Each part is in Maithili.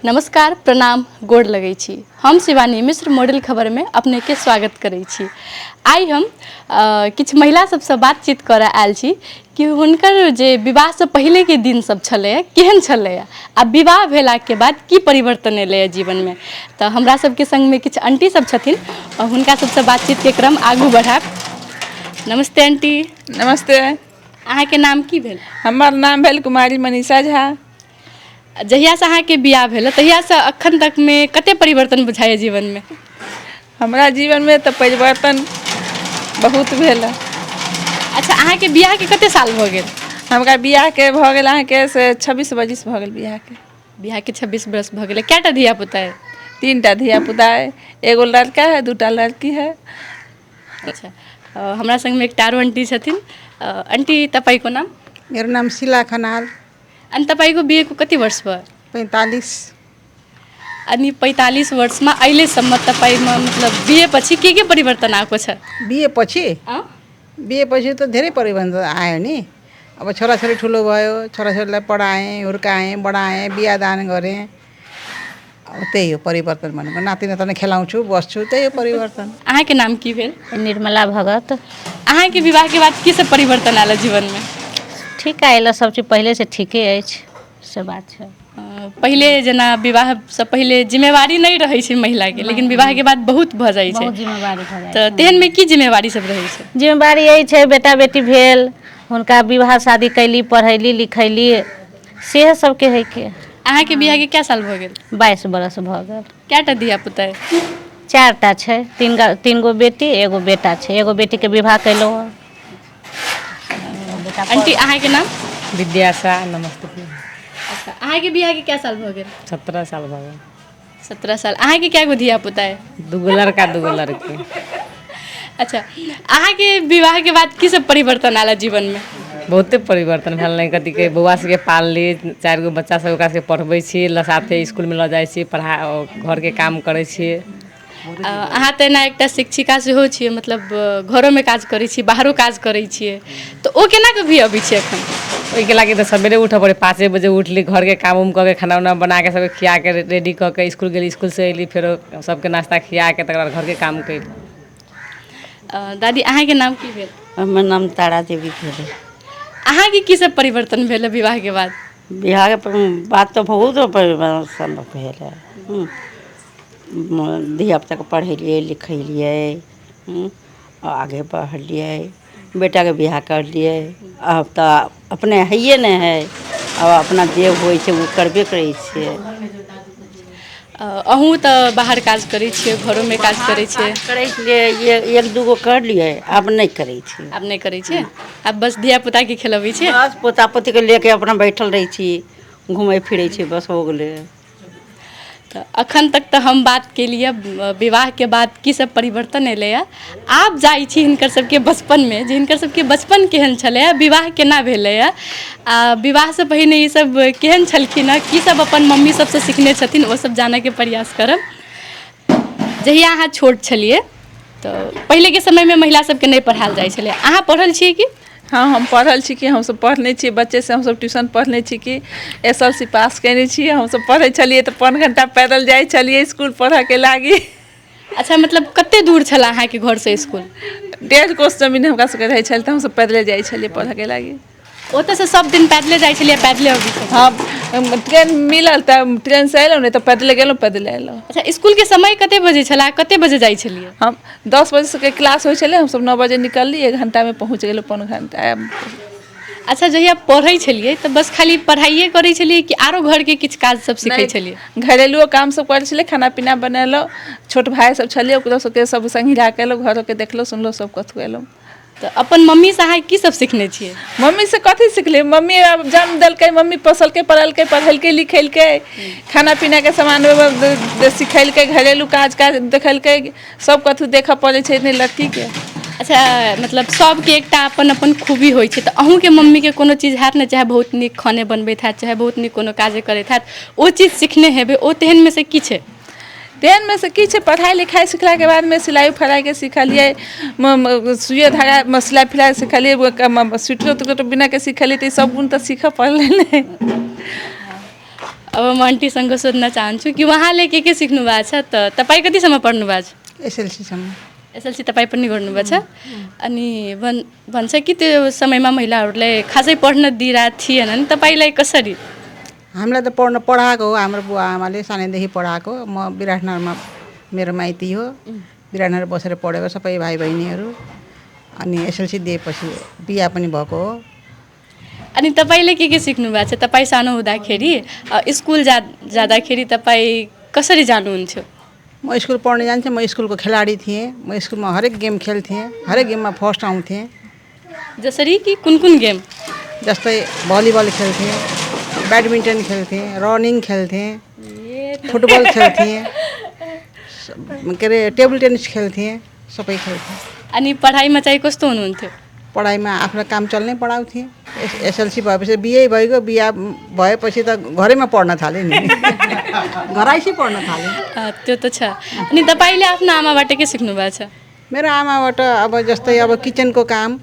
नमस्कार प्रणाम गोड़ लगै छी। हम शिवानी मिश्र मॉडल खबर में अपने के स्वागत करै छी। आई हम किछ महिला सबसे बातचीत करऽ आयल छी कि हुनकर जे विवाह से पहले के दिन सब छलै केहन छलै आ विवाह भेला के बाद की परिवर्तन एलै जीवन में। तो हमरा सबके संग में किछ आंटी सब छथिन और हुनका सबसे बातचीत के क्रम आगू बढ़ाब। नमस्ते आंटी। नमस्ते। अहाँ के नाम की भेल? हमर नाम भेल कुमारी मनीषा झा। जहिया से अहाँ के बियाह भेल तहिया से अखन तक में कते परिवर्तन बुझाइए जीवन में? हमरा जीवन में तो परिवर्तन बहुत भेल। अच्छा, अहाँ के बियाह के कते साल भ गेल? हमरा बियाह के भ गेल अहाँ के से 26 बरिस भ गेल बियाह के। बियाह के 26 बरस भ गेल। केटा धिया पुता है? 3टा धिया पुता है, एगो लड़का है 2टा लड़की है। अच्छा, हमरा संग में एक आरो आंटी छथिन। आंटी तपाई को नाम? मेरो नाम शीला खनाल। अनि तपाईको बिहेको कति वर्ष भयो? 45। अनि 45 वर्षमा अहिलेसम्म तपाईमा मतलब बिहेपछि के परिवर्तन आएको छ? बिहेपछि त धेरै परिवर्तन आयो नि। अब छोराछोरी ठुलो भयो, छोराछोरीलाई पढाएँ, हुर्काएँ, बढाएँ, बिहादान गरेँ। अब त्यही हो परिवर्तन भनेको। नाति नातिनी खेलाउँछु, बस्छु, त्यही हो परिवर्तन। अहाँके नाम की भेल? निर्मला भगत। अहाँके विवाह के बाद की सब परिवर्तन आयल जीवन में? ठीक आयल, सब चीज पहले से ठीके अछि, से बात छै। पहले जना विवाह से पहले जिम्मेवारी नहीं रहे छै महिला के, लेकिन विवाह के बाद बहुत भ जाय छै। बहुत जिम्मेवारी भ जाय छै। तो तेहन में की जिम्मेवारी सब रहे छै? जिम्मेवारी यही छै, बेटा बेटी भेल, हुनका विवाह शादी कैली, पढ़ैली लिखैली, से सबके है के। अहाँ के बियाह के क्या साल भ गेल? 22 बरस भ गेल। केटा धिया पुता है? 4टा छै, 3 गो बेटी एगो बेटा छै। एगो बेटी के विवाह कैलो। आंटी अहाँ के नाम? विद्याशा। नमस्ते। अच्छा, अहाँ के बियाह के क्या साल भ गेल? 17 साल भ गेल। 17 साल। अहाँ के क्या गो धिया पुता है? 2 लड़का 2 लड़की। अच्छा, अहाँ के विवाह के बाद की सब परिवर्तन आला जीवन में? बहुते परिवर्तन भेल। नहीं कथी के बौआ सबके पालली, 4 गो बच्चा सब ओकरा सबके पढ़बै छी, साथे स्कूल में ल जाइ छी, पढ़ा घर के काम करै छी। अहाँ तऽ एना एकटा शिक्षिका सेहो छियै, मतलब घरों में काज करै छी, बाहरो काज करै छियै, तो ओ केना के भी अबै छै एखन? ओहिके लागि तऽ सबेरे उठऽ पड़े, 5 बजे उठली, घर के काम उम कऽ के खाना उना बना के सबके खिया के रेडी कऽ के स्कूल गेली, स्कूल से अयली, फेरो सबके नाश्ता खिया के तकर बाद घर के काम कयली। दादी अहाँ के नाम की भेल? हमर नाम तारा देवी भेल। अहाँ के की सब परिवर्तन भेल विवाह के बाद? बिहार के बात तो बहुत परिवर्तन भेल है। धियापुताके पढ़ेलिए लिखेलिए, आगे बढ़लिए, बेटाके बियाह करलिए। अब तऽ अपने हइये नहि है, अब अपना जे होइ छै ओ करबे करै छियै। अहूँ तऽ बाहर काज करै छियै, घरों में काज करै छियै? करै छलिए, 1-2 गो कर लिए, अब नहीं करै छी। अब नहीं करै छियै? अब बस धिया पुता के खिलबै छियै? बस पोता पोतीके लेके अपना बैठल रहै छी, घूमै फिरै छी, बस हो गेलै। तो अखन तक तो हम बात के लिए विवाह के बाद की सब परिवर्तन एलै है। आप जाइ छी हिनकर सबके बचपन में, जे हिनकर सबके बचपन केहन छलै है, विवाह केना भेलै है, आ विवाह से पहिने ई सब केहन छलखिन है, की सब अपन मम्मी सबसे सीखने छथिन, वो सब जाने के प्रयास करब। जहिया अहाँ छोट छलिए तो पहले के समय में महिला सबके नहीं पढ़ायल जाइ छलै, अहाँ पढ़ल छियै की? हाँ, हम पढ़ल छी कि हम सब पढ़ने छी, बच्चे से हम सब ट्यूशन पढ़ने छी कि SLC पास केने छी। हम सब पढ़ै छलिए तऽ 5 घंटा पैदल जाइ छलिए स्कूल पढ़ऽ के लागी। अच्छा, मतलब कते दूर छला अहाँ के घर से स्कूल? 1.5 कोस जमीन हमरा सबके रहै छल तऽ हम सब पैदले जाइ छलिए पढ़ऽ के लागी। ओतऽ से सब दिन पैदले जाइ छलिए, पैदले अबै छलिए? हाँ, ट्रेन मिलल तऽ ट्रेन से अयलहुँ, नहीं तऽ पैदले गेलहुँ, पैदले अयलहुँ। अच्छा, स्कूल के समय कते बजे छला, कते बजे जाइ छलिए? हम 10 बजे से के क्लास होइ छलै, हम सब 9 बजे निकलली, 1 घंटा में पहुँच गेलहुँ, 1.5 घंटा। अच्छा, जहिया पढ़ै छलिए तऽ बस खाली पढ़ाइए करै छलिए कि आरो घर के किछु काज सब सीखै छलिए? घरेलुओ काम सब करै छलिए, खाना पीना बनेलहुँ, छोट भाई सब छलिए ओकरो सबके सब संगी राखेलहुँ, घरों के देखलहुँ सुनलहुँ सब कथु एलहुँ। तो अपन मम्मी से अहाँ की सब सीखने छियै? मम्मी से कथी सीखली? मम्मी अब जन्म देलकै, मम्मी पोसलकै, पढ़लकै, पढ़ेलकै लिखेलकै, खाना पीना के सामान सिखेलकै, घरेलू काज देखलकै, सब कथु देखऽ पड़ै छै ने लड़की के। अच्छा, मतलब सबके एकटा अपन अपन खूबी होइ छै, तऽ अहूँ के मम्मी के कोनो चीज हैत ने, चाहे बहुत नीक खाने बनबैत हैत, चाहे बहुत नीक कोनो काजे करैत हैत, ओ चीज सीखने हेबै, ओ तेहन में से की छै? तेहन में से की छै? पढ़ाई लिखाई सिखला के बाद में सिलाई फराई के सिखलिए, सुइया धागा सिलाई फराई सिखलिए, स्वेटर बिना के सिखलिए, तो सब गुण तो सीखऽ पड़लै ने। अब म आन्टीसँग सोध्न चाहन्छु कि उहाँले के सिक्नु भएको छ त तपाईँ कतिसम्म पढ्नु भएको छ? एसएलसीसम्म। एसएलसी तपाईँ पनि गर्नुभएको छ। अनि भन्छ कि त्यो समयमा महिलाहरूलाई खासै पढ्न दिइरहेको थिएन नि, तपाईँलाई कसरी? हामीलाई त पढाएको हो, हाम्रो बुवा आमाले सानैदेखि पढाएको। म विराटनगरमा मेरो माइती हो, विराटनगर बसेर पढेको सबै भाइ बहिनीहरू। अनि एसएलसी दिएपछि बिहा पनि भएको हो। अनि तपाईँले के सिक्नु भएको छ? तपाईँ सानो हुँदाखेरि स्कुल जाँदाखेरि तपाईँ कसरी जानुहुन्थ्यो? म स्कुल पढ्न जान्थेँ, म स्कुलको खेलाडी थिएँ। म स्कुलमा हरेक गेम खेल्थेँ, हरेक गेममा फर्स्ट आउँथेँ। जसरी कि कुन गेम? जस्तै भलिबल खेल्थेँ, ब्याडमिन्टन खेल्थेँ, रनिङ खेल्थेँ, फुटबल खेल्थेँ, के अरे टेबल टेनिस खेल्थेँ, सबै खेल्थेँ। अनि पढाइमा चाहिँ कस्तो हुनुहुन्थ्यो? पढाइमा आफ्नो काम चल्नै पढाउँथेँ। एसएलसी भएपछि बिहे भइगयो, बिहा भएपछि त घरैमा पढ्न थालेँ नि। घरैसी पढ्न थालेँ। त्यो त छ। अनि तपाईँले आफ्नो आमाबाट के सिक्नु भएको छ? मेरो आमाबाट अब जस्तै अब किचनको काम,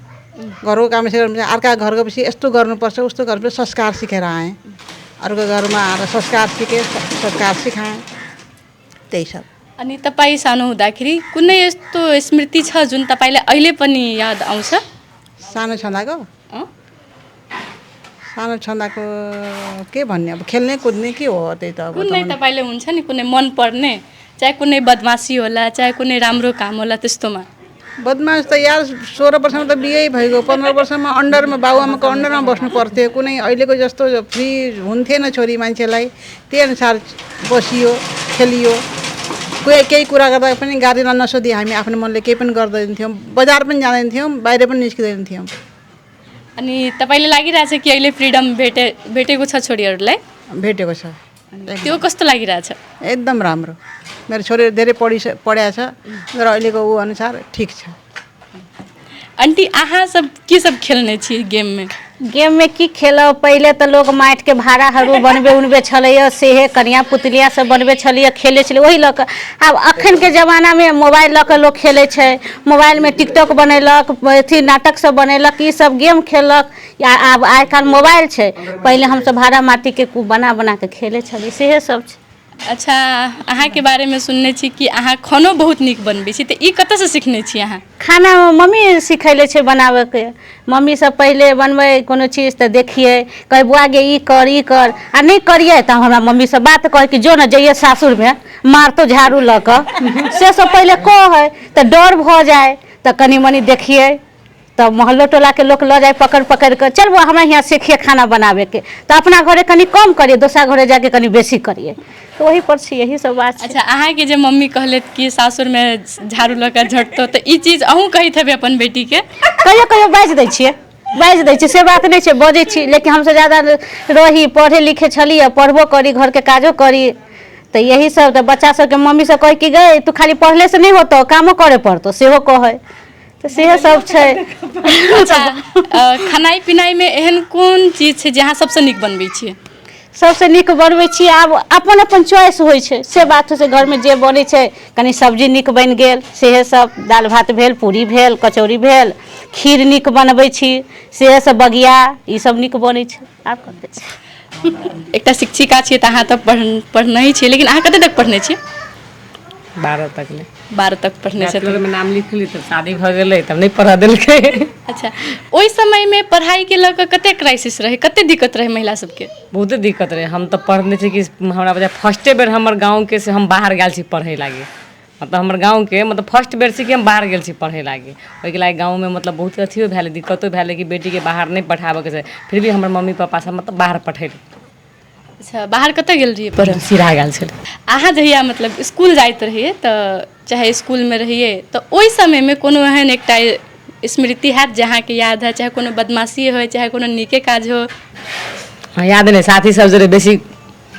घरको काम अर्का घर गएपछि यस्तो गर्नुपर्छ उस्तो गर्नुपर्छ संस्कार सिकेर आएँ। अर्को घरमा आएर संस्कार सिकेँ, संस्कार सिकाएँ, त्यही सब। अनि तपाईँ सानो हुँदाखेरि कुनै यस्तो स्मृति छ जुन तपाईँलाई अहिले पनि याद आउँछ? सानो छँदाको के भन्ने, अब खेल्ने कुद्ने के हो त्यही त। अब कुनै तपाईँले हुन्छ नि कुनै मन पर्ने, चाहे कुनै बदमासी होला, चाहे कुनै राम्रो काम होला, त्यस्तोमा? बदमास त यार 16 वर्षमा त बिहे भइगयो, 15 वर्षमा अन्डरमा बाबुआमाको अन्डरमा बस्नु पर्थ्यो। कुनै अहिलेको जस्तो फ्री हुन्थेन छोरी मान्छेलाई, त्यही अनुसार बसियो, खेलियो। केही कुरा गर्दा पनि गार्जियनलाई नसोधी हामी आफ्नो मनले केही पनि गर्दैनथ्यौँ। बजार पनि जाँदैनथ्यौँ, बाहिर पनि निस्किँदैनथ्यौँ। अनि तपाईँलाई लागिरहेछ कि अहिले फ्रिडम भेटेको छ छोरीहरूलाई? भेटेको छ। त्यो कस्तो लागिरहेछ? एकदम राम्रो। मेरो छोरी धेरै पढ्या छ र अहिलेको ऊ अनुसार ठिक छ। आंटी अहाँ सब के सब खेलने छी गेम में? गेम में की खेलो, पहले तो लोग माटि के भाड़ा हरू बनबे उनबे छलैया, सेहे कनिया पुतलिया सब बनबे छलैया, खेले छलै वही लऽ कऽ। आब अखन के जमाना में मोबाइल लऽ कऽ लोग खेले छै, मोबाइल में टिकटॉक बनेलक, अथी नाटक सब बनेलक, ई सब गेम खेलक। या आब आइ काल्हि मोबाइल छै, पहले हम सब भाड़ा माटी के बना के खेले छलियै, सेहे सब छै। अच्छा, अहाँ के बारे में सुनने छी कि अहाँ खानो बहुत नीक बनबै छी, तऽ ई कतऽ से सीखने छी अहाँ? खाना मम्मी सिखैले छै बनाबे के। मम्मी सब पहले बनबै कोनो चीज तऽ देखिए, कहे बुआ गे ई कर आ नहीं करिए तऽ हमरा मम्मी सब बात कहे कि जो न जाइए सासुर में मारतो झाड़ू लऽ कऽ से सब पहले कहे तऽ डर भऽ जाए, तऽ कनी मनी देखिए तब मोहल्लो टोला के लोग लऽ जाए पकड़ कर, चल बुआ हमरा यहाँ सीखिए खाना बनाबे के, तो अपना घरे कनी कम करिए, दोसरा घरे जाके कनी बेसी करिए, तो वही पर छी, यही सब बात। अच्छा, अहाँ के जे मम्मी कहले कि सासुर में झाड़ू लऽ कऽ झटतो, तऽ ई चीज अहूँ कहैत हेबै अपन बेटी के? कहियो बाजि दै छियै, से बात नहीं छै, बजै छी, लेकिन हमसे ज़्यादा रही पढ़े लिखे छलिए, पढ़बो करी घर के काजो करी, तो यही सब। तो बच्चा सबके मम्मी सब कहे कि गए तू खाली पढ़ले से नहीं होतो, कामो करे पड़तो, सेहो कहे, तो सेहे सब छै। अच्छा, खानाई पिनाई में एहन कोन चीज छै जे अहाँ सबसे नीक बनबै छियै? सबसे नीक बनबै छी, आब अपन अपन चॉइस होइ छै, से बात छै, घर में जे बनै छै, कनी सब्जी नीक बनि गेल सेहे सब, दाल भात भेल, पूरी भेल, कचौड़ी भेल, खीर नीक बनबै छी, सेहे सब, बगिया ई सब नीक बनै छै। आब कते छै, एकटा शिक्षिका छियै तऽ अहाँ तऽ पढ़ने छियै, लेकिन अहाँ कते तक पढ़ने छियै? 12 तक ले। 12 तक पढ़ने से में नाम लिखली तब शादी भ गेलै, तब नहीं पढ़ा देलकै। अच्छा, ओइ समय में पढ़ाई के लऽ कऽ कते क्राइसिस रहे, कते दिक्कत रहे महिला सबके? बहुते दिक्कत रहे। हम तो पढ़ने छी कि हमरा वजह फर्स्टे बेर हमर गाँव के से हम बाहर गेल छी पढ़े लागे, मतलब हमर गाँव के मतलब फर्स्ट बेर से कि हम बाहर गेल छी पढ़े लागे, ओहिके लागे गाँव में मतलब बहुत अथियो भेलै, दिक्कतो भेलै कि बेटी के बाहर नहीं पढ़ाबे के छै, फिर भी हमर मम्मी पापा सब मतलब बाहर पठेलकै। अच्छा, बाहर कतऽ गेल रहिए पढ़े? सिरा गेल छलै। अहाँ जहिया मतलब स्कूल जाइत रहिए तऽ चाहे स्कूल में रहिए, तऽ ओइ समय में कोनो एहन एकटा स्मृति हैत जे अहाँके याद है, चाहे कोनो बदमाशी हो, चाहे कोनो नीके काज हो? हाँ, याद नहीं, साथी सब जरे बेसी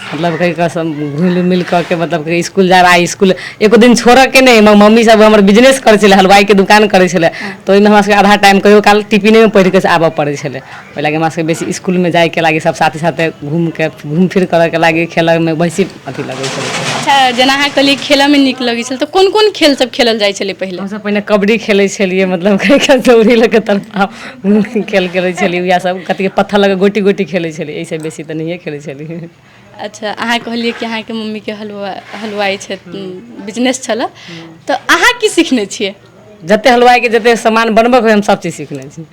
मतलब कहीं का सब घुल मिल के मतलब कहीं स्कूल जा रहा, स्कूल एको दिन छोड़ के नहीं, मम्मी सब हमर बिजनेस करे छले, हलवाई के दुकान करे छले, तो ओहिमे हमरा सबके आधा टाइम कहियो काल टिफिने में पढ़ के आबऽ पड़े छले, ओहि लागे हमरा सबके बेसी स्कूल में जाए के लागे, सब साथी साथे घूम फिर करे के लागे, खेले में बेसी अथी लगे छले। अच्छा, जेना अहाँ कहलिए खेले में नीक लगे छल, तो कोन कोन खेल सब खेलल जाय छले पहले? हम सब पहले कबड्डी खेले छलिए, मतलब कहीं का दौड़ी लगे तरफा खेल खेले छलिए, या सब कथी के पत्थर लगे गोटी खेले छलिए, ऐसे बेसी तो नहीं खेले छलिए। अच्छा अहाँ कहलिए कि अहाँके मम्मी के हलवाई छै बिजनेस छलै तऽ अहाँ की सीखने छियै जते हलवाई के जते सामान बनबऽ के हम सब चीज सीखने छी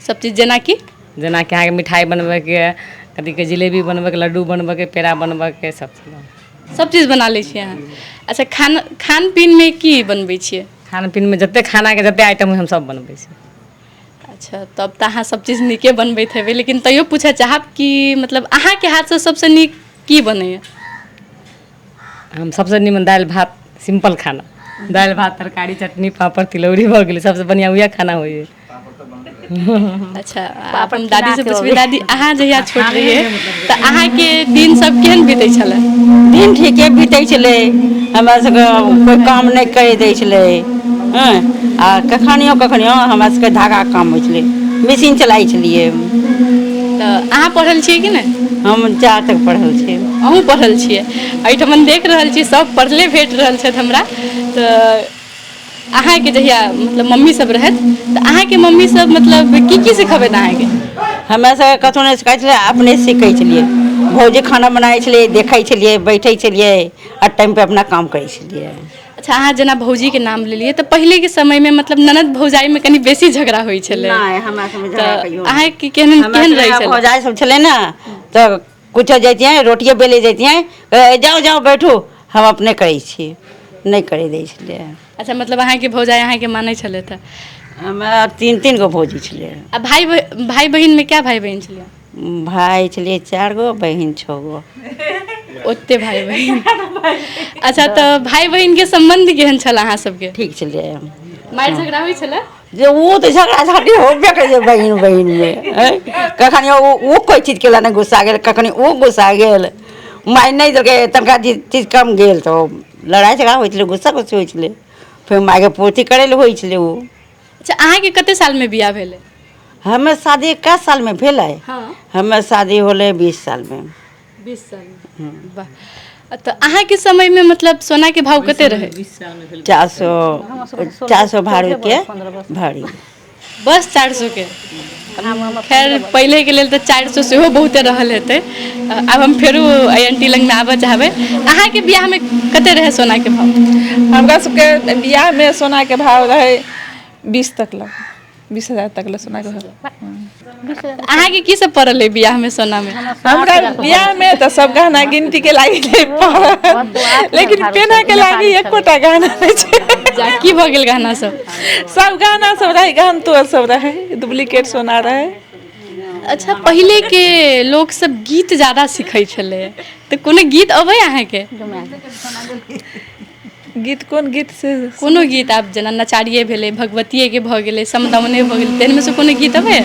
सब चीज जेनाकि अहाँके मिठाई बनबऽ के कथी के जिलेबी बनबऽ के लड्डू बनबऽ के पेड़ा बनबऽ के सब चीज बना लै छियै अहाँ अच्छा खान पीन में की बनबै छियै खान पीन में जते खाना के जते आइटम हम सब बनबै छी अच्छा तब तऽ अहाँ सब चीज नीके बनबैत हेबै लेकिन तैयो पूछऽ चाहब कि मतलब अहाँके हाथसँ सबसँ नीक की बनैया हम सबसे नीमन दालि भात सिंपल खाना दालि भात तरकारी चटनी पापड़ तिलौरी भऽ गेलै सबसे बढ़िया उहे खाना होइए अच्छा अपन दादी से पूछबे दादी अहाँ जहिया छोट रहिए तऽ अहाँके दिन सब केहन बीतै छलै दिन ठीके बीतै छलै हमरा सबके कोई काम नहीं करे दै छलै हाँ आ कखनियो हमरा सबके धागा काम होइ छलै मशीन चलाई छलिए तऽ अहाँ पढ़ल छियै कि नहीं हम 4 तक पढ़ल छी अहूँ पढ़ल छियै एहिठाम देख रहल छी सब पढ़ले भेट रहल छथि हमरा तऽ अहाँके जहिया मतलब मम्मी सब रहत तऽ अहाँके मम्मी सब मतलब की सिखबैत अहाँके हमरा सबके कतौ नहीं सिखाइ छलै अपने सीखै छलिए भौजी खाना बनाबै छलिए देखै छलिए बैठै छलिए आ टाइम पे अपना काम करै छलिए अच्छा अहाँ जेना भौजी के नाम लेलिए तऽ पहले के समय में मतलब ननद भौजाई में कनी बेसी झगड़ा होइ छलै नहीं हमरा सब में झगड़ा कहियो अहाँ के केहन रहै छलै भौजाई सब छलै ना तऽ कुछ जैतिए रोटिए बेले जैतिए जाओ बैठू हम अपने करै छी नहीं करे दै छलिए अच्छा मतलब अहाँके भौजाई अहाँके मानै छलै तऽ हमरा 3 गो भौजी छलै आ भाई बहिन में क्या भाई बहिन छलै भाई छलिए 4 गो बहिन 6 गो ओते भाई बहिन अच्छा तऽ भाई बहिन के संबंध केहन छल अहाँ सबके ठीक छलै मारि झगड़ा होइ छलै जे वो तो झगड़ा झाटी होबे करे बहिन में कखनी वो कोई चीज के लाने गुस्सा गेल कखनी वो गुस्सा गेल माय नहीं देलकै तनका चीज कम गेल तो लड़ाई झगड़ा होइ छलै गुस्सा गुस्सी होइ छलै फिर माय के पूर्ति करे ले होइ छलै वो अच्छा अहाँके कते साल में बियाह भेलै हमें शादी 1 साल में भेलै हाँ हमें शादी होले 20 साल में 20 साल में वाह तो अहाँके समय में मतलब सोना के भाव कते रहे 400 भाड़ी के भाड़ी बस 400 के खैर पहले के लेल तो 400 सेहो बहुते रहल हेतै अब हम फेरू आंटी लग में आबऽ चाहबै अहाँके बियाह में कते रहे सोना के भाव हमरा सबके बियाह में सोना के भाव रहे 20 तक लग 20,000 तक ले सोना के भाव अहाँके की सब पड़ल है बियाह में सोना में हमरा बियाह में तो सब गहना गिनती के लागी लेकिन पेना के लागी एकोटा गहना नहीं छै जा की भ गेल गहना सब गहना सब रहे गहन तो सब रहे डुप्लीकेट सोना रहे अच्छा पहले के लोग सब गीत ज्यादा सीखै छले तो कोनो गीत अबै अहाँके गीत कोन गीत से कोनो गीत आप जना नचारिये भेलै भगवतिये के भ गेलै समदाउने भ गेलै तेन में से कोनो गीत अबै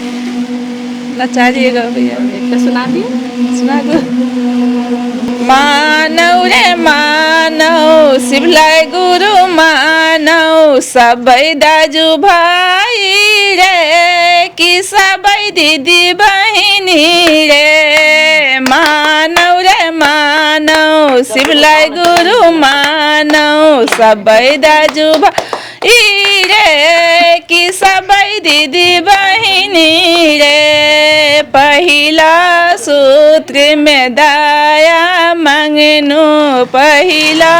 नचारिये गबैया एकटा सुना दिए सुना दो मानव रे मानव शिवलाय गुरु मानव सबै दाजु भाई रे कि सबै दिदी बहिनी रे मानव शिवलाय गुरु मानव सबै दाजु भाई रे कि सबै दिदी बहिनी रे पहिला सूत्र में दया मांगनु पहिला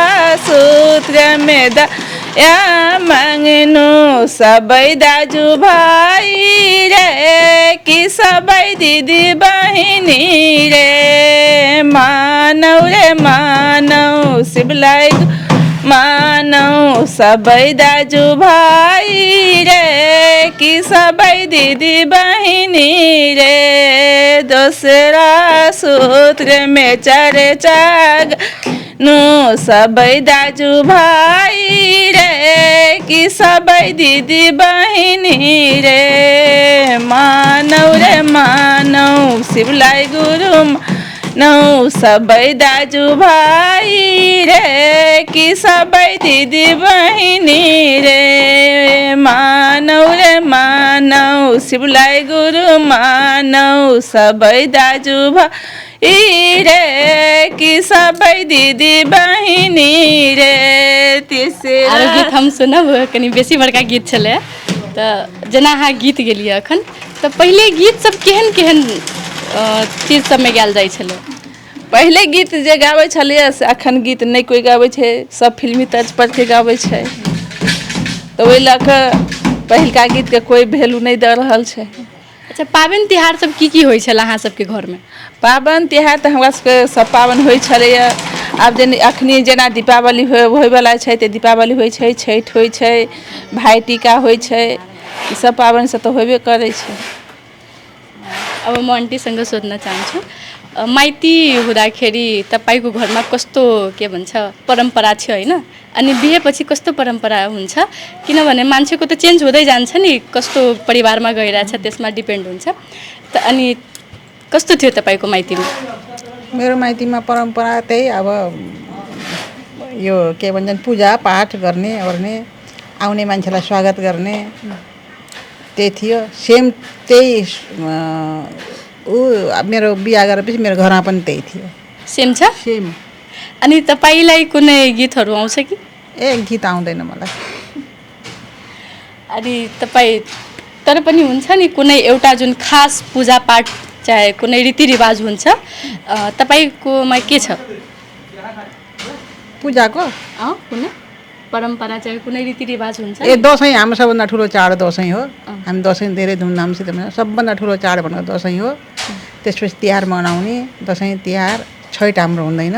सूत्र में दया मांगनु सबै दाजु भाई रे कि सबै दिदी बहिनी रे मानव शिवलाय मानव सबै दाजु भाई रे कि सबै दिदी बहिनी रे दोसरा सूत्र में चर्चा नु सबै दाजु भाई रे कि सबै दिदी बहिनी रे मानव शिवलाय गुरु नौ सबै दाजु भाई रे कि सबै दिदी बहिनी रे मानव शिवलाय गुरु मानव सबै दाजु भाई रे कि सबै दिदी बहिनी रे तेसरा आरो गीत हम सुनब कनी बेसी बड़का गीत छलै तऽ जेना अहाँ गीत गेलियै अखन तऽ पहिले गीत सब केहन चीज सब में गायल जाइ छलै पहले गीत जे गाबै छलियै से अखन गीत नहीं कोई गाबै छै, सब फिल्मी तर्ज पर के गाबै छै। तो ओहि लऽ कऽ पहिलका गीत के कोई वैल्यू नहीं दऽ रहल छै। अच्छा, पाबनि तिहार सब की होइ छल अहाँ सबके घरमे? पाबनि तिहार तऽ हमरा सबके सब पाबनि होइ छलैया। आब अखनी जेना दीपावली होयवला छै तऽ दीपावली होइ छै, छठि होइ छै, भाइ टीका होइ छै, ई सब पाबनि सब तऽ होबे करै छै। अब म आन्टीसँग सोध्न चाहन्छु, माइती हुँदाखेरि तपाईँको घरमा कस्तो के भन्छ परम्परा थियो होइन, अनि बिहेपछि कस्तो परम्परा हुन्छ? किनभने मान्छेको त चेन्ज हुँदै जान्छ नि, कस्तो परिवारमा गइरहेछ त्यसमा डिपेन्ड हुन्छ। त अनि कस्तो थियो तपाईँको माइतीमा? मेरो माइतीमा परम्परा त्यही अब यो के भन्छन् पूजा पाठ गर्ने ओर्ने, आउने मान्छेलाई स्वागत गर्ने, त्यही थियो। सेम त्यही मेरो बिहा गरेपछि मेरो घरमा पनि त्यही थियो। सेम छ? सेम। अनि तपाईँलाई कुनै गीतहरू आउँछ कि? गीत आउँदैन मलाई। अनि तपाईँ तर पनि हुन्छ नि कुनै एउटा जुन खास पूजापाठ चाहे कुनै रीतिरिवाज हुन्छ, तपाईँकोमा के छ? पूजाको कुनै परम्परा चाहे कुनै रीतिरिवाज हुन्छ? दसैँ हाम्रो सबभन्दा ठुलो चाड दसैँ हो। हामी दसैँ धेरै धुमधामसित मनाउँछौँ। सबभन्दा ठुलो चाड भनेको दसैँ हो। त्यसपछि तिहार मनाउने, दसैँ तिहार, छैट हाम्रो हुँदैन।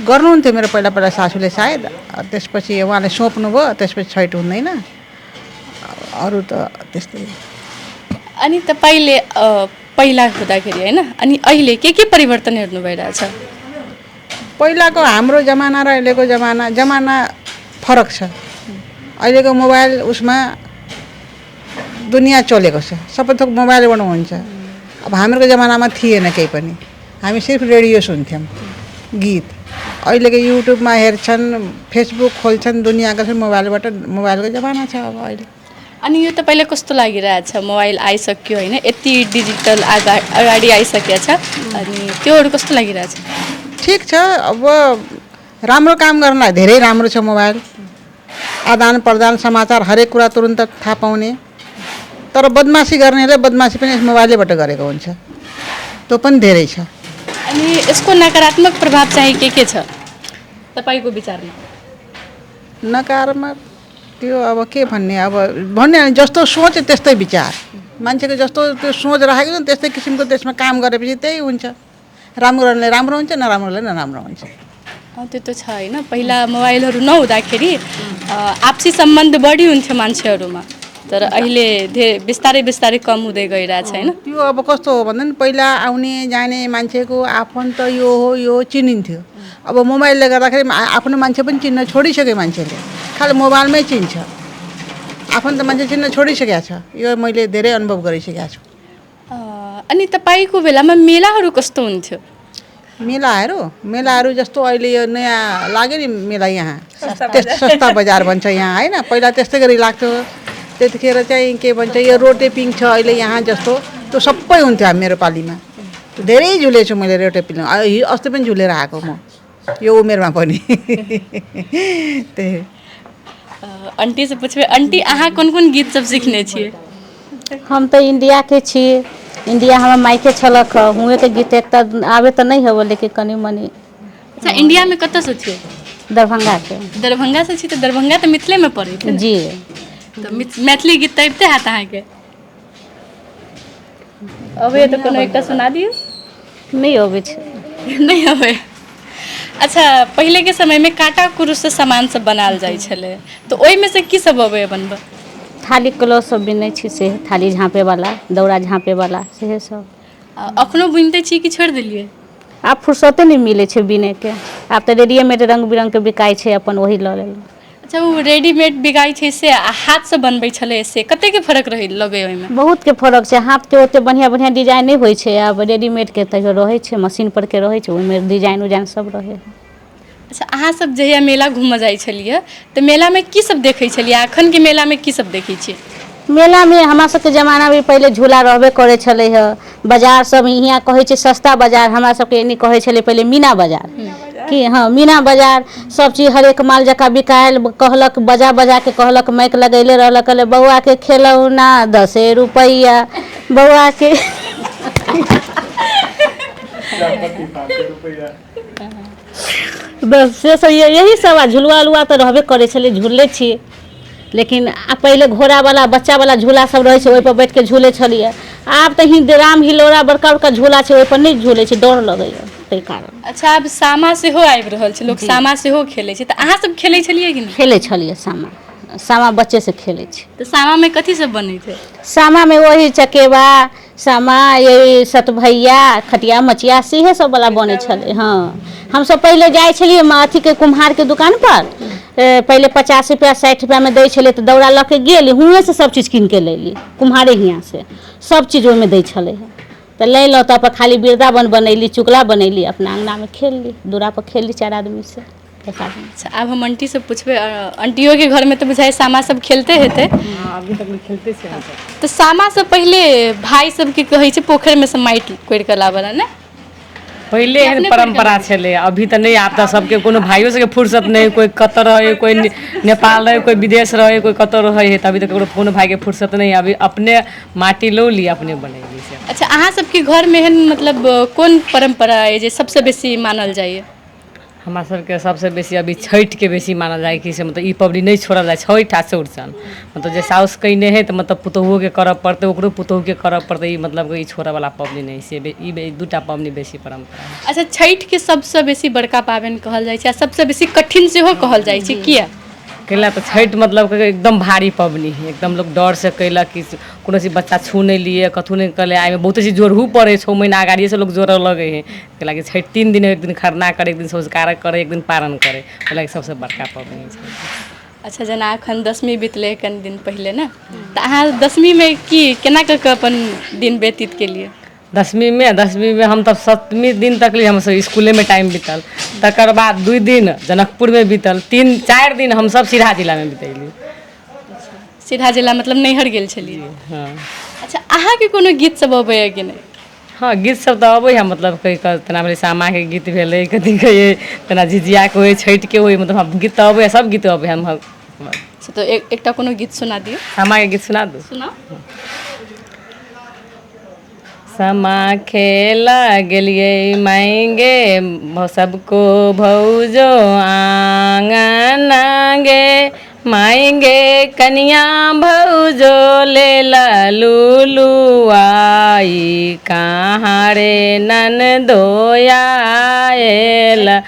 गर्नुहुन्थ्यो मेरो पहिला सासूले सायद, त्यसपछि उहाँले सोप्नुभयो, त्यसपछि छैट हुँदैन। अरू त त्यस्तै। अनि तपाईँले पहिला हुँदाखेरि होइन, अनि अहिले के परिवर्तन हेर्नु भइरहेछ? पहिलाको हाम्रो जमाना र अहिलेको जमाना फरक छ। अहिलेको मोबाइल उसमा दुनियाँ चलेको छ, सबै थोक मोबाइलबाट हुन्छ। अब हाम्रो जमानामा थिएन केही पनि, हामी सिर्फ रेडियो सुन्थ्यौँ, गीत। अहिलेको युट्युबमा हेर्छन्, फेसबुक खोल्छन्, दुनियाँको मोबाइलको जमाना छ अब अहिले। अनि यो तपाईँलाई कस्तो लागिरहेछ? मोबाइल आइसक्यो होइन, यति डिजिटल अगाडि आइसकेको छ, अनि त्योहरू कस्तो लागिरहेछ? ठिक छ। अब राम्रो काम गर्नलाई धेरै राम्रो छ मोबाइल। आदान प्रदान समाचार हरेक कुरा तुरुन्त थाहा पाउने। तर बदमासी गर्नेले बदमासी पनि मोबाइलैबाट गरेको हुन्छ, त्यो पनि धेरै छ। अनि यसको नकारात्मक प्रभाव चाहिँ के छ तपाईँको विचारमा? नकारात्मक त्यो अब के भन्ने, अब जस्तो सोच त्यस्तै विचार। मान्छेको जस्तो त्यो सोच राखेको छ त्यस्तै किसिमको त्यसमा काम गरेपछि त्यही हुन्छ। राम्रोले राम्रो हुन्छ, नराम्रोले नराम्रो हुन्छ। त्यो त छ होइन। पहिला मोबाइलहरू नहुँदाखेरि आपसी सम्बन्ध बढी हुन्थ्यो मान्छेहरूमा, तर अहिले बिस्तारै कम हुँदै गइरहेछ होइन। त्यो अब कस्तो हो भन्दा नि पहिला आउने जाने मान्छेको आफन्त यो हो यो चिनिन्थ्यो। अब मोबाइलले गर्दाखेरि आफ्नो मान्छे पनि चिन्न छोडिसक्यो मान्छेले, खालि मोबाइलमै चिन्छ। आफन्त मान्छे चिन्न छोडिसकेको छ, यो मैले धेरै अनुभव गरिसकेको छु। अनि तपाईँको बेलामा मेलाहरू कस्तो हुन्थ्यो? मेलाहरू जस्तो अहिले यो नयाँ लाग्यो नि मेला यहाँ, सस्ता बजार भन्छ यहाँ होइन। पहिला त्यस्तै गरी लाग्थ्यो। त्यतिखेर चाहिँ के भन्छ यो रोटेपिङ छ अहिले यहाँ जस्तो, त्यो सबै हुन्थ्यो मेरो पालिमा। धेरै झुलेछु मैले रोटेपिङ, अस्ति पनि झुलेर आएको म यो उमेरमा पनि। त्यही। आंटी से पूछबे, आंटी अहाँ कोन गीत सब सीखने छिए? हम तो इंडिया के छी, इंडिया हमार मायके छलक, हुए के गीत एक आवे तो नहीं हो, लेकिन कनी मनी। अच्छा, इंडिया में कत से छिए? दरभंगा के। दरभंगा से छी तो दरभंगा तो मिथिले में पड़े थे जी। तो मैथिली गीत तो अबते हैत अहाँ के? अबे तो कोनो एकटा सुना दियो। नहीं होवे छै। नहीं अबे। अच्छा, पहले के समय में काटा कुरूस से सामान सब बनाल जाय छले, तो ओइ में से की सब अबे बनबा? थाली क्लोथ सब बिनै छी, से थाली झाँपे वाला, दौरा झाँपे वाला, से सब। अखनो बुनते छी कि छोड़ देलिए? आब फुर्सते नहीं मिले छै बिने के, आब तो रेडीमेड रंग बिरंग के बिकाय छै, अपन वही ल लेलहुँ। अच्छा, वो रेडीमेड बिकाय छै से हाथ से बनबै छले से कते के फर्क रही लगे ओइ में? बहुत के फर्क छै, हाथ के ओते बढ़िया डिजाइन नहीं होइ छै, आब रेडीमेड के तैयो रहै छै, मशीन पर के रहै छै, ओइ में डिजाइन उजाइन सब रहै। अच्छा, अहाँ सब जहिया मेला घूम जाइ छलिए तो मेला में की सब देखै छलिए? अखन के मेला में की सब देखै छी? मेला में हमरा सबके जमाना में पहले झूला रहबे करे छले है, बाजार सब यहाँ कहै छै सस्ता बाजार, हमरा सबके एनी कहै छले पहले मीना बाजार। कि हाँ, मीना बाजार सब चीज हरेक माल जका बिकायल, कहलक बजा के कहलक, माइक लगैले रहलक, कहले बउआ के खेलौना 10 रुपैया, बउआ के बस से सब यही सब आ झुलुआ उलुआ तऽ रहबे करै छलै, झूलले छियै। लेकिन आ पहिले घोड़ावाला बच्चावाला झूला सब रहै छै, ओहिपर बैठ के झूलै छलियै। आब तऽ राम हिलोरा बड़का बड़का झूला छै, ओहिपर नहि झूलै छै, डर लगैया ताहि कारण। अच्छा, आब सामा सेहो आबि रहल छै, लोक सामा सेहो खेलै छै, तऽ अहाँ सब खेलै छलियै कि नहीं? खेलै छलियै सामा बच्चे से खेलै छी। तऽ सामा में कथी सब बनै छै? सामा में वही चकेबा सामा, यही सतभैया, खटिया मचिया सेहे सब वाला बनै छलै। हाँ, हमसब पहिले जाइ छलियै अथी के कुम्हार के दुकान पर, पहिले 50 रुपया 60 रुपया में दै छलै, तऽ दौड़ा लऽ के गेली, हुएं से सब चीज कीन के लेली, कुम्हारे हियाँ से सब चीज ओहिमे दै छलै है। तऽ ले लो तो खाली वृंदावन बनैली, चुगला बनैली, अपना अंगना में खेलली, दूरा पर खेलली 4 आदमी से। अच्छा, अब हम आंटी से पूछबे, आंटियों के घर में तो बुझाए सामा सब खेलते हेते। अभी तक खेलते छे। तो सामा से पहले भाई सब के कहे छे पोखर में से माटि कोड़ि के लावला ने? पहले एहन परंपरा छलै, अभी तऽ नहीं। आब तऽ सबके कोनो भाइयों सबके फुर्सत नहीं, कोई कतर रहे, कोई नेपाल रहे, कोई विदेश रहे, कोई कतर रहे है, तभी तक कोनो भाई के फुर्सत नहीं। अभी अपने माटी लो ली, अपने बनैली से। अच्छा, अहाँ सबके घर में एहन मतलब कौन परंपरा है जे सबसे बेसी मानल जाइए? हमारा सबके सबसे बेसी अभी छठ के बेसी मानल जाए कि से मतलब ई पबनी नहीं छोड़ल जाए, छठ आ चौरचन। मतलब जे साउस कइने है तो मतलब पुतोहुओ के करब पड़ते, ओकरो पुतोहू के करब पड़ते, ई मतलब ई छोड़े वाला पबनी नहीं से, ई दूटा पबनी बेसी परंपरा है। अच्छा, छठ के सबसे बेसी बड़का पाबनि कहल जाइ छै आ सबसे बेसी कठिन सेहो कहल जाइ छै, किया? कैला तो छठ मतलब एकदम भारी पबनी है, एकदम लोग डर से कैलक कि कोनो चीज बच्चा छू नहीं लिए, कथू नहीं कले, आए में बहुत चीज जोड़हू पड़े, 6 महीना आगाड़िए से लोग जोड़े लगे है। कैला कि छठ 3 दिन, एक दिन खरना करे, एक दिन संस्कार करे, एक दिन पारण करे, कैला कि सबसे बड़का पबनी है। अच्छा, जना अखन 10वीं बीतले कनि दिन पहले ना, तऽ अहाँ 10वीं में की केना कऽ अपन दिन व्यतीत केलिए? 10वीं में हम तब 7वीं दिन तक लिए हम सब स्कूले में टाइम बीतल, तकर बाद 2 दिन जनकपुर में बीतल, 3-4 दिन हम सब सिरहा जिला में बितैली। सिरहा जिला मतलब नैहर गेल छलिए? हाँ। अच्छा, अहाँ के कोनो गीत सब अबैया कि नहीं? हाँ, गीत सब तो अबै है, मतलब कई तना भेलै सामा के गीत भेलै, कथी कहिए तना झिझिया के होय, छठ के होय, मतलब हम गीत तो अबै है, सब गीत अबै है। हम अच्छा, तो एकटा कोनो गीत सुना दियो। सामा के गीत सुना दू? सुनाओ। समा खेला गेलिए मांगे सबको भौजो आंगना गे, मांगे कन्या भौजो ले लूलू आई, कहाँ रे ननदोया आएला,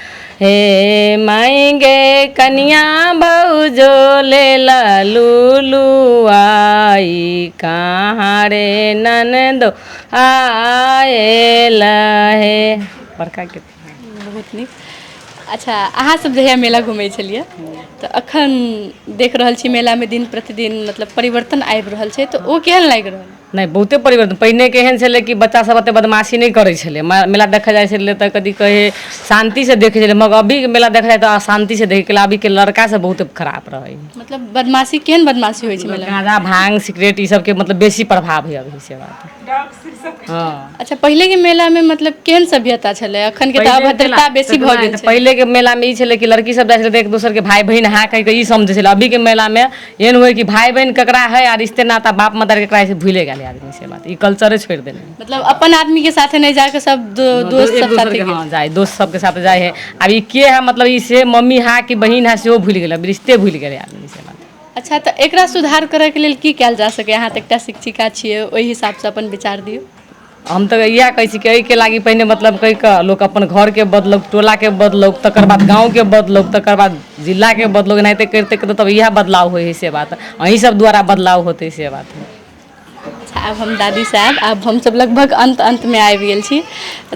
हे मांगे कन्या भौजो ले लूलू आई, कहाँ रे ननदो आएला हे। बड़का के बहुत नीक। अच्छा, अहाँ सब जहिया मेला घूमै छलिए तऽ अखन देख रहल छी मेला में दिन प्रतिदिन मतलब परिवर्तन आबि रहल छै, तऽ ओ केहन लागि रहल? नहीं, बहुते परिवर्तन। पहिने के एहन छलै कि बच्चा सब एते बदमाशी नहीं करे छलै, मेला देखे जाए छलै तऽ कथी कहे शांति से देखे छलै, मगर अभी के मेला देखे जाए तो अशांति से देखे, अभी के लड़का सब बहुत खराब रहे। मतलब बदमाशी केहन बदमाशी होइ छै मेला में? गांजा भांग सिगरेट ई सब के मतलब बेसी प्रभाव है अभी से बात। हाँ। अच्छा, पहले के मेला में मतलब केहन सभ्यता छलै, अखन के तऽ अभद्रता बेसी भऽ गेल छै। पहले के मेला में ई छलै कि लड़की सब जाय छलै एक दूसर के भाई बहन हाँ कह के ई समझे छलै। अभी के मेला में एहन होय कि भाई बहन ककरा है आ रिश्ते नाता बाप मदर केकरा से भूले गेले आदमी से बात, ई कल्चरे छोड़ देने। मतलब अपन आदमी के साथे नहीं जाके सब दोस्त सब साथे गेल। हाँ, जाए दोस्त सबके साथ जाए है। अभी के है मतलब ई से मम्मी हाँ कि बहन है सेहो भूल गेले, रिश्ते भूल गेले आदमी से बात। अच्छा, तऽ एकरा सुधार करे के लेल की कयल जा सके? अहाँ तऽ एकटा शिक्षिका छियै, ओहि हिसाब से अपन विचार दियौ। हम तो इएह कहै छी कि एहिके लागी पहिने मतलब कहि कऽ लोक अपन घर के बदलौक, टोला के बदलौक, तकर बाद गाँव के बदलौक, तकर बाद जिला के बदलौक, एनाहिते करते करते तब इएह बदलाव होइ है से बात। अहीं सब द्वारा बदलाव होते से बात है। अच्छा, आब हम दादी साहब, आब हम सब लगभग अंत में आबि गेल छी।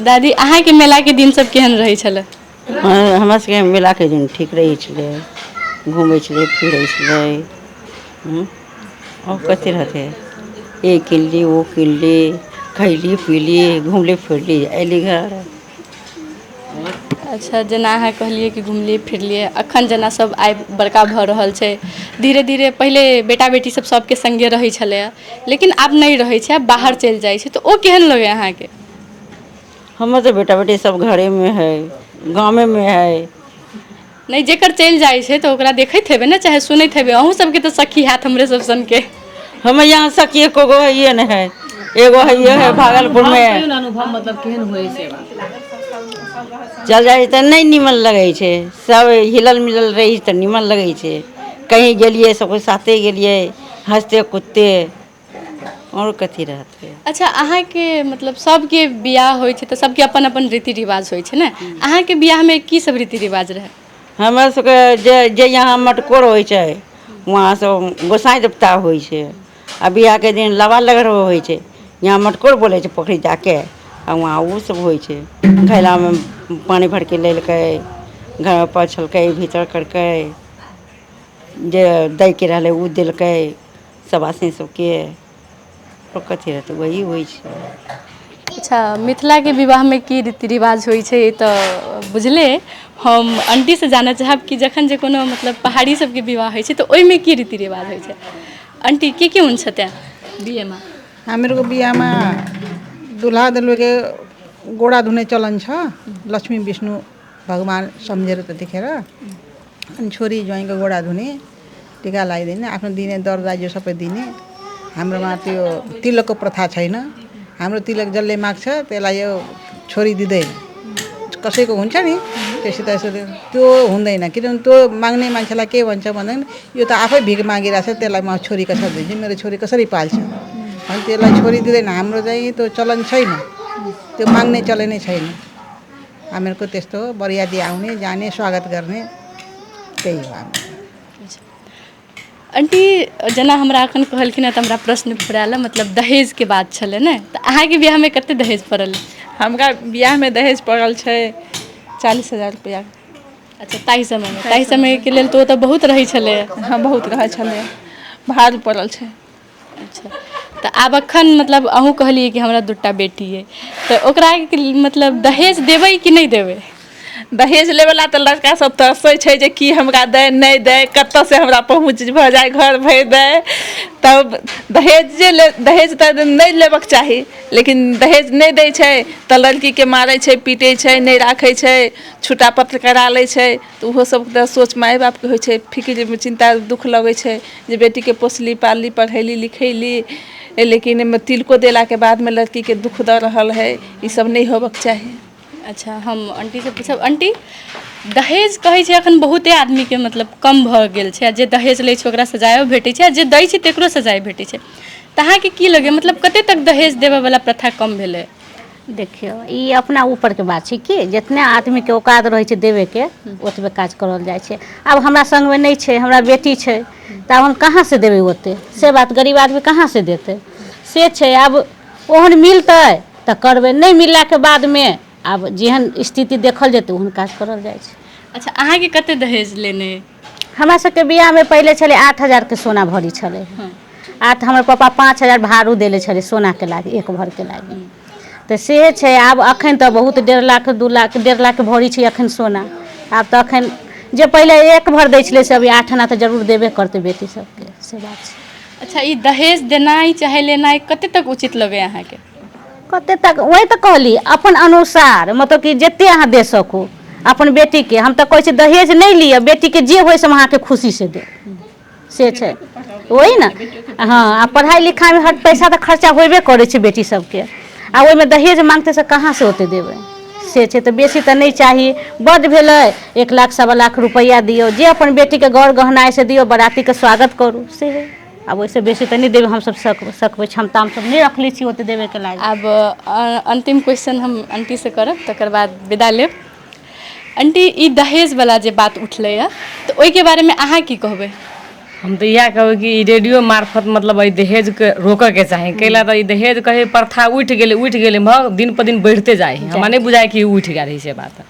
दादी, अहाँ के मेला के दिन सब केहन रहै छलै? हमरा सबके मेला के दिन ठीक रहै छलै, घूमै छलै फिरै छलै। और कथी रहते, ये किल्ली वो किल्ली, खैली पीली, घूमली फिरली, अयली घर। अच्छा, जना अहाँ कहलिए कि घुमलिए फिरलिए, अखन जना सब आइ बड़का भऽ रहल छै, धीरे धीरे पहले बेटा बेटी सब सबके संगे रहै छलै, लेकिन आब नहीं रहै छै, आब बाहर चलि जाइ छै, तऽ ओ केहन लगे अहाँ के? हमर तो बेटा बेटी सब घरे में है, गाँव में है। नहीं, जेकर चलि जाइ छै तऽ ओकरा देखैत हेबै ने, चाहे सुनैत हेबै। अहूँ सबके तऽ सखी हैत हमरे सब सन के। हमें यहाँ सखी एको गो है नहीं है, एगो है भागलपुर में। अनुभव मतलब केहन होय से बात। चल जाइ तऽ नहीं निमन लगै छै, सब हिलल मिलल रही तऽ निमन लगै छै। कहीं गेलिए सबके साथे गेलिए हंसते कूदते और कथी रहतै। अच्छा अहाँके मतलब सबके बियाह होइ छै तऽ सबके अपन अपन रीति रिवाज होइ छै ने, अहाँके बियाहमे की सब रीति रिवाज रहै? हमर सबके जे यहाँ मटकोर होइ छै वहाँ सब गोसाई देवता होइ छै, आ बियाहके दिन लवा लगर होइ छै। यहाँ मटकोर बोलै छै पोखरी जाके, आ वहाँ उ सब होइ छै। घैलामे पानी भरके लेलकै, घर पर छलकै भीतर करकै, जे दैके रहलै उ देलकै सबासिन सबके, और कथी रहतै वही होइ छै। अच्छा मिथिलाके विवाहमे की रीति रिवाज होइ छै तऽ बुझले। हम आंटीसँ जानऽ चाहब कि जखन जे कोनो मतलब पहाड़ी सबके विवाह होइ छै तऽ ओहिमे की रीति रिवाज होइ छै? आंटी के हुन्छ त्यहाँ बिहेमा? हामीहरूको बिहामा दुल्हा दुलहीके गोडा धुने चलन छ। लक्ष्मी विष्णु भगवान सम्झेर त्यतिखेर अनि छोरी ज्वाइँको गोडा धुने, टिका लगाइदिने, आफ्नो दिने दर दाइजो सबै दिने। हाम्रोमा त्यो तिलकको प्रथा छैन। हाम्रो तिलक जसले माग्छ त्यसलाई यो छोरी दिँदैन। कसैको हुन्छ नि त्यस्तो यसरी त्यो हुँदैन, किनभने त्यो माग्ने मान्छेलाई के भन्छ भन्दाखेरि यो त आफै भिख मागिरहेछ, त्यसलाई म छोरी कसरी दिन्छु, मेरो छोरी कसरी पाल्छ, अनि त्यसलाई छोरी दिँदैन। हाम्रो चाहिँ त्यो चलन छैन, त्यो माग्ने चलनै छैन। हामीहरूको त्यस्तो हो, बरियाती आउने जाने स्वागत गर्ने त्यही हो हाम्रो। आंटी जेना हमरा एखन कहलखिन हँ तऽ हमरा प्रश्न फुरायल, मतलब दहेजके बात छलै ने, तऽ अहाँके बियाहमे कते दहेज पड़ल? हमरा बियाहमे दहेज पड़ल छै 40,000 रुपया। अच्छा ताहि समयके लेल तऽ ओ तऽ बहुत रहै छलै। हाँ बहुत रहै छलै, भार पड़ल छै। अच्छा तऽ आब एखन मतलब अहूँ कहलिए कि हमरा 2टा बेटी अइ, तऽ ओकरा मतलब दहेज देबै कि नहि देबै? दहेज लेवला तऽ लड़का सब तरसै छै जे कि हमरा दै नहि दै, कतऽ से हमरा पहुँच भऽ जाए, घर भरि दै। तब दहेज तऽ नहि लेबक चाही, लेकिन दहेज नहि दै छै तऽ लड़कीके मारै छै, पीटै छै, नहि राखै छै, छूटा पत्र करा लै छै। तऽ ओहो सब तऽ सोच माय बापके होइ छै, फिक्र चिन्ता दुख लगै छै जे बेटीके पोसली पालली पढ़ैली लिखैली, लेकिन एहिमे तिलको देलाके बादमे लड़कीके दुख दऽ रहल है, ई सब नहि होबक चाही। अच्छा हम आंटीसँ पूछब, आंटी दहेज कहै छै एखन बहुते आदमीके मतलब कम भऽ गेल छै, आ जे दहेज लै छै ओकरा सजायो भेटै छै, आ जे दै छै तकरो सजाय भेटै छै। तऽ अहाँके की लगैए मतलब कते तक दहेज देबऽवला प्रथा कम भेलै? देखियौ ई अपना ऊपरके बात छै कि जितना आदमीके औकात रहै छै देबेके ओतबे काज करल जाइ छै। आब हमरा संगमे नहि छै, हमरा बेटी छै, तऽ आब हम कहाँसँ देबै ओते? से बात गरीब आदमी कहाँसँ देतै? से छै, आब ओहन मिलतै तऽ करबै, नहि मिललाके बादमे आब जेहन स्थिति देखल जेतै ओहन काज करल जाइ छै। अच्छा अहाँके कते दहेज लेने? हमरा सबके बियाहमे पहिले छलै 8,000 के सोना भरी छलै। 8 हमर पापा 5,000 भाड़ू देले छलै सोनाके लागी, एक भरके लागी। तऽ से छै, आब एखन तऽ बहुत 1.5 लाख 2 लाख 1.5 लाख भरी छै एखन सोना। आब तऽ एखन जे पहिले 1 भर दै छलै से अभी 8 आना तऽ जरूर देबे करतै बेटी सबके, से बात छै। अच्छा ई दहेज देनाइ चाहे लेनाइ कते तक उचित लगैए अहाँके? कते तक वही तऽ कहली, अपन अनुसार, मतलब कि जतेक अहाँ दे सकू अपन बेटीके। हम तऽ कहै छी दहेज नहि लिअ, बेटीके जे होइ से हम अहाँके खुशीसँ देब, से छै। वही ने, हाँ, आ पढ़ाइ लिखाइमे हर पैसा तऽ खर्चा होबे करै छै बेटी सबके, आ ओहिमे दहेज माँगतै से कहाँसँ ओते देबै? से छै, तऽ बेसी तऽ नहि चाही। बड्ड भेलै 1 लाख 1.25 लाख रुपैआ दियौ, जे अपन बेटीके गौर गहनाइसँ दियौ, बरातीके स्वागत करू, से है। आब ओहिसँ बेसी तऽ नहि देबै, हमसब सकबै, क्षमता हमसब नहि रखले छी ओते देबैके लायक। आब अंतिम क्वेश्चन हम आंटीसँ करब, तकर बाद विदा लेब। आंटी ई दहेजवला जे बात उठलैए तऽ ओहिके बारेमे अहाँ की कहबै? हम तऽ इएह कहबै कि ई रेडियो मार्फत मतलब एहि दहेजके रोकऽके चाही, कैला तऽ ई दहेज कहै प्रथा उठि गेलै मगर दिन पर दिन बढ़िते जाइ है। हमरा नहि बुझाइ कि उठि गेल है से बात,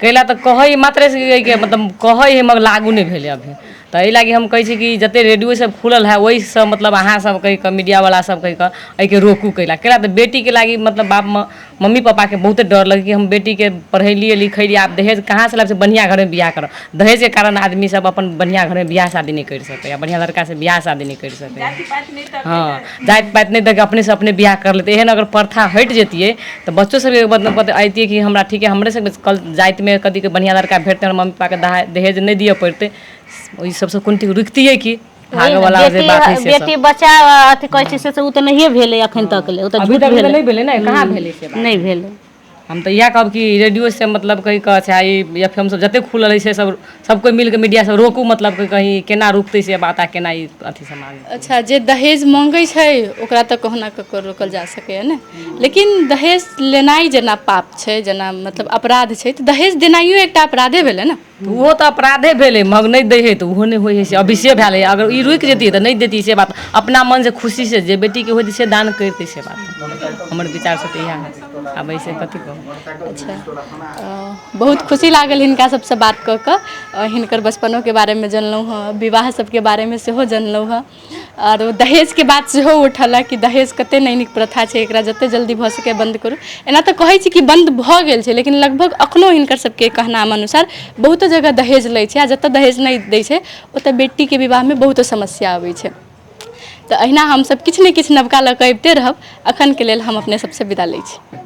कैला तऽ कहै मात्रे से मतलब कहै है मगर लागू नहि भेलै अभी। तऽ एहि लागी हम कहै छी कि जतेक रेडियो सब खुलल है ओहिसँ मतलब अहाँ सब कहि कऽ मीडियावला सब कहि कऽ एहिके रोकू, कैला तऽ बेटीके लागी मतलब बाप मम्मी पापाके बहुते डर लगै कि हम बेटीके पढ़ैलिए लिखैलिए, आब दहेज कहाँसँ लाबै? बढ़िआँ घरमे बिआह करब, दहेजके कारण आदमी सब अपन बढ़िआँ घरमे बिआह शादी नहीं कर सकैए, बढ़िआँ लड़का से बिआह शादी नहीं कर सकैए। हाँ, जाति पाति नहीं देख अपने से अपने बिआह कर लेते। एहन अगर प्रथा हटि जैतिए तऽ बच्चो सबके मतलब अइतिए कि हमरा ठीक है, हमरे से कल जातिमे कथी के बढ़िआँ लड़का भेटतै, हमर मम्मी पापाके दहेज नहीं दिअ पड़तै, ओहि सबसँ कोन रुकतिए कि भागवला जे बात है से बेटी बचा अथी कहै छै से उ तऽ नहिए भेलै एखन तक ले, उ तऽ अभी झूठ तक भेलै। नहीं भेलै ने, कहाँ भेलै से बात? नहीं भेलै। हम तो इएह कहब कि रेडियो से मतलब कहीं कह चाहे FM सब जते खुलल है सब कोई मिल के मीडिया सब रोकू मतलब कि कहीं केना रुकते से बात आ केना ई अथी समाज। अच्छा जे दहेज मांगै छै ओकरा तऽ कहना ककर रोकल जा सकैए ने, लेकिन दहेज लेनाइ जेना पाप छै, जेना मतलब अपराध छै, तऽ दहेज देनाइयो एकटा अपराधे भेलै ने। ओहो तऽ अपराधे भेलै, मग नहीं दै है तऽ ओहो नहीं होइ है से अभिषेक भेलै। अगर ई रुकि जेतियै तऽ नहीं देती से बात, अपना मन से खुशी से जे बेटी के होती से दान करते से बात हमर विचार से तऽ इएह है। अब ऐसे कथी कहूँ। अच्छा बहुत खुशी लागल हिनका सबसे बात कऽ कऽ, हिनकर बचपनों के बारे में जानलहुँ हँ, विवाह सबके बारे में सेहो जानलहुँ हँ, और दहेज के बात सेहो उठल है कि दहेज कते नहीं नीक प्रथा छै, एकरा जते जल्दी भऽ सके बंद करू। एना तऽ कहै छी कि बंद भऽ गेल छै, लेकिन लगभग अखनो हिनकर सबके कहनाम अनुसार बहुत जगह दहेज लै छै, आ जतऽ दहेज नहीं दै छै ओतऽ बेटी के विवाह में बहुत समस्या आबै छै। तऽ अहिना हमसब किछु ने किछु नवका लऽ कऽ अबिते रहब। अखन के लेल हम अपने सबसे विदा लै छी।